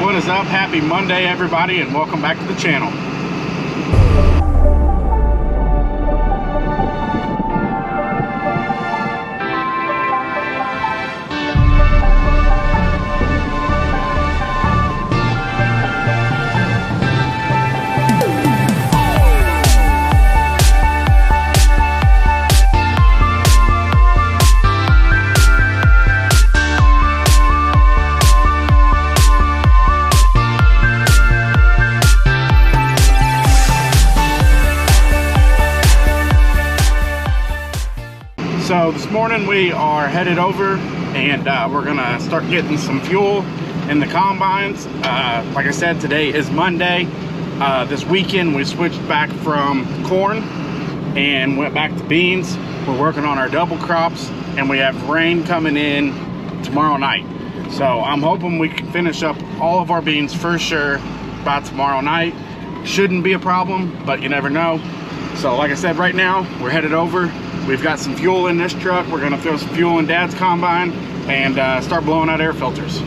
What is up? Happy Monday, everybody, and welcome back to the channel. So this morning we are headed over and we're gonna start getting some fuel in the combines. Like I said, today is Monday. This weekend we switched back from corn and went back to beans. We're working on our double crops and we have rain coming in tomorrow night. So I'm hoping we can finish up all of our beans for sure by tomorrow night. Shouldn't be a problem, but you never know. So like I said, right now we're headed over. We've got some fuel in this truck. We're gonna throw some fuel in Dad's combine and start blowing out air filters.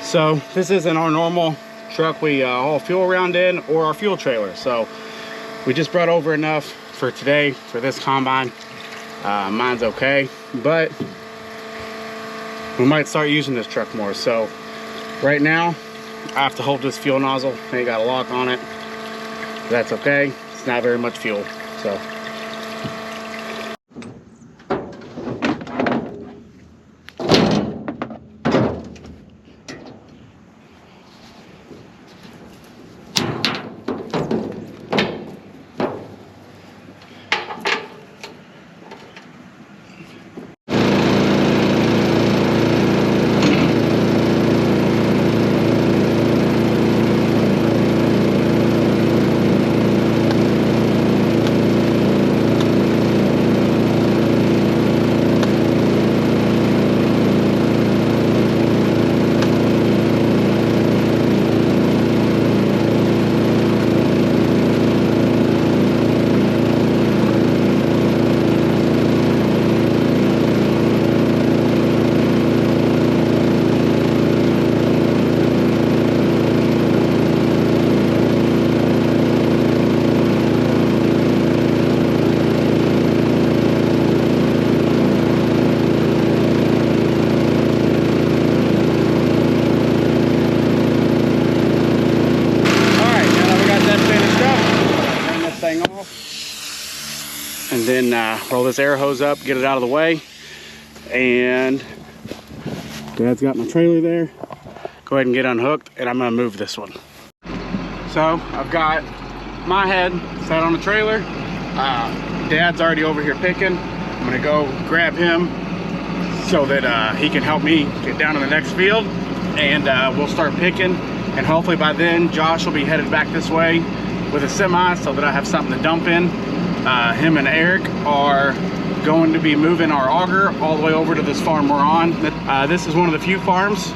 So this isn't our normal truck we haul fuel around in, or our fuel trailer. So we just brought over enough for today for this combine. Mine's okay, but we might start using this truck more. So right now I have to hold this fuel nozzle. Ain't got a lock on it. That's okay. It's not very much fuel. So and then roll this air hose up, get it out of the way. And Dad's got my trailer there. Go ahead and get unhooked, and I'm gonna move this one. So I've got my head set on the trailer. Dad's already over here picking. I'm gonna go grab him so that he can help me get down to the next field, and we'll start picking. And hopefully by then Josh will be headed back this way with a semi so that I have something to dump in. Him and Eric are going to be moving our auger all the way over to this farm we're on. This is one of the few farms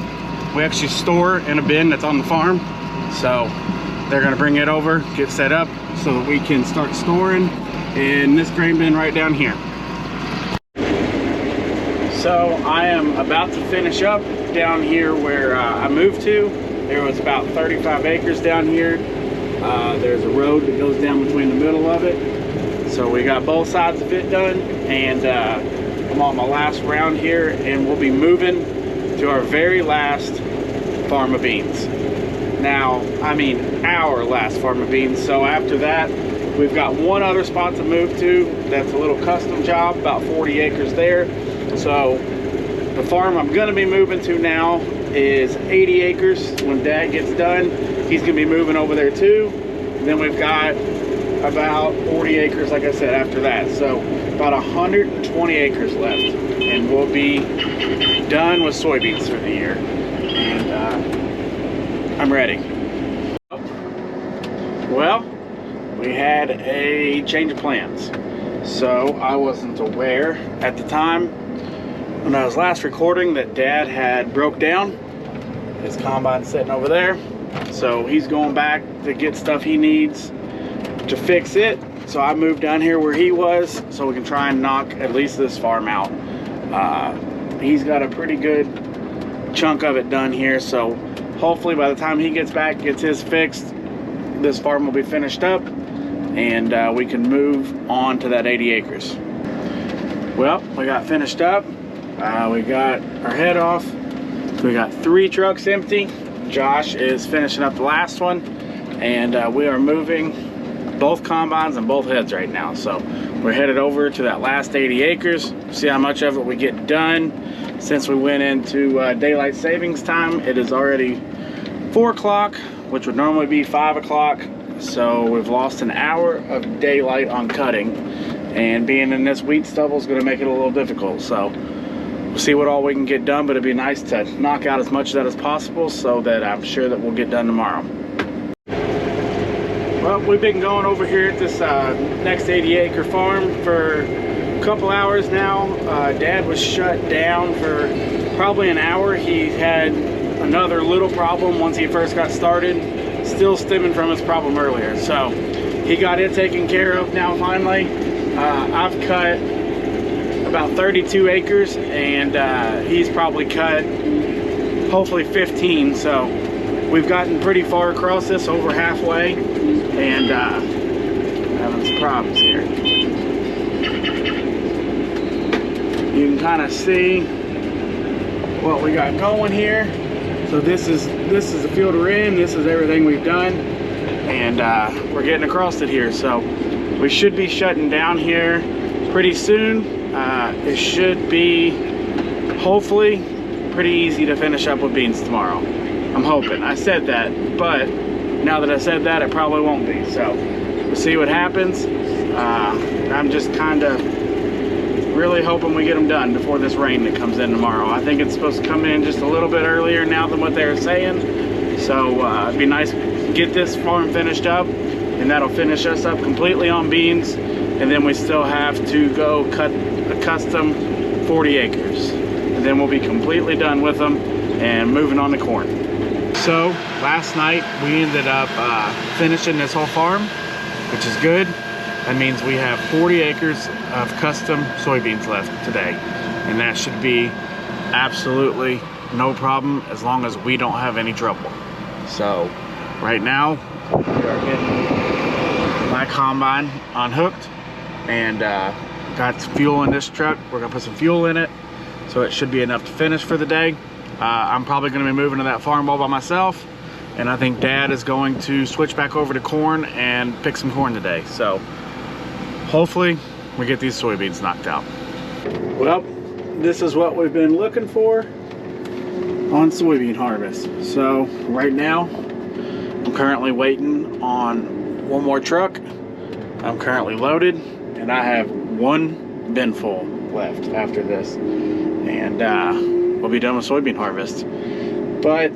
we actually store in a bin that's on the farm. So they're gonna bring it over, get set up so that we can start storing in this grain bin right down here. So I am about to finish up down here where I moved to. There was about 35 acres down here. There's a road that goes down between the middle of it. So we got both sides of it done, and I'm on my last round here, and we'll be moving to our very last farm of beans. Now, I mean our last farm of beans. So after that, we've got one other spot to move to. That's a little custom job, about 40 acres there. So the farm I'm gonna be moving to now is 80 acres. When Dad gets done, he's gonna be moving over there too. And then we've got about 40 acres, like I said, after that. So about 120 acres left. and we'll be done with soybeans for the year. And I'm ready. Well, we had a change of plans. So I wasn't aware at the time when I was last recording that Dad had broke down. His combine's sitting over there. So he's going back to get stuff he needs to fix it. So I moved down here where he was so we can try and knock at least this farm out. He's got a pretty good chunk of it done here. So hopefully by the time he gets back, gets his fixed, this farm will be finished up. And we can move on to that 80 acres. Well, we got finished up. We got our head off. We got 3 trucks empty. Josh is finishing up the last one. And we are moving both combines and both heads right now. So we're headed over to that last 80 acres. See how much of it we get done. Since we went into daylight savings time, it is already 4 o'clock, which would normally be 5 o'clock. So we've lost an hour of daylight on cutting, and being in this wheat stubble is going to make it a little difficult. So we'll see what all we can get done, but it'd be nice to knock out as much of that as possible so that I'm sure that we'll get done tomorrow. Well, we've been going over here at this next 80 acre farm for a couple hours now. Dad was shut down for probably an hour. He had another little problem once he first got started, still stemming from his problem earlier. So he got it taken care of now finally. I've cut about 32 acres and he's probably cut hopefully 15. So we've gotten pretty far across this, over halfway, and having some problems here. You can kind of see what we got going here. So this is the field we're in. This is everything we've done, and we're getting across it here. So we should be shutting down here pretty soon. It should be hopefully pretty easy to finish up with beans tomorrow. I'm hoping. I said that, but now that I said that, it probably won't be. So we'll see what happens. I'm just kind of really hoping we get them done before this rain that comes in tomorrow. I think it's supposed to come in just a little bit earlier now than what they were saying. So it'd be nice to get this farm finished up, and that'll finish us up completely on beans. And then we still have to go cut a custom 40 acres. And then we'll be completely done with them and moving on to corn. So last night we ended up finishing this whole farm, which is good. That means we have 40 acres of custom soybeans left today. And that should be absolutely no problem as long as we don't have any trouble. So right now we are getting my combine unhooked and got some fuel in this truck. We're gonna put some fuel in it, so it should be enough to finish for the day. I'm probably gonna be moving to that farm all by myself, and I think Dad is going to switch back over to corn and pick some corn today. So hopefully we get these soybeans knocked out. Well, this is what we've been looking for on soybean harvest. So right now I'm currently waiting on one more truck. I'm currently loaded and I have one bin full left after this, and we'll be done with soybean harvest. But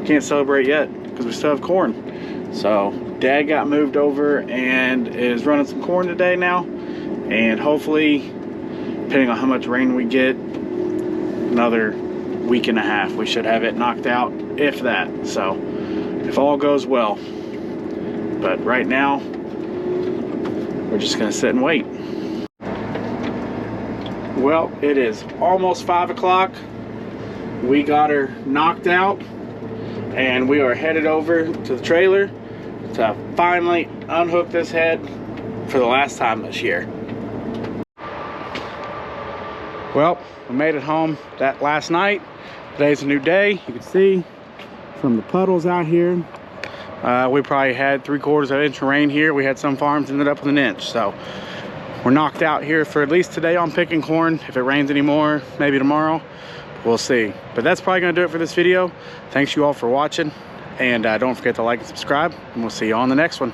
can't celebrate yet because we still have corn. So Dad got moved over and is running some corn today now, and hopefully, depending on how much rain we get, another week and a half we should have it knocked out, if that. So if all goes well. But right now we're just gonna sit and wait. Well, it is almost 5 o'clock. We got her knocked out and we are headed over to the trailer to finally unhook this head for the last time this year. Well, we made it home that last night. Today's a new day. You can see from the puddles out here. We probably had 3/4 of an inch of rain here. We had some farms ended up with an inch. So we're knocked out here for at least today on picking corn. If it rains anymore, maybe tomorrow, we'll see. But that's probably gonna do it for this video. Thanks you all for watching. And don't forget to like and subscribe, and we'll see you on the next one.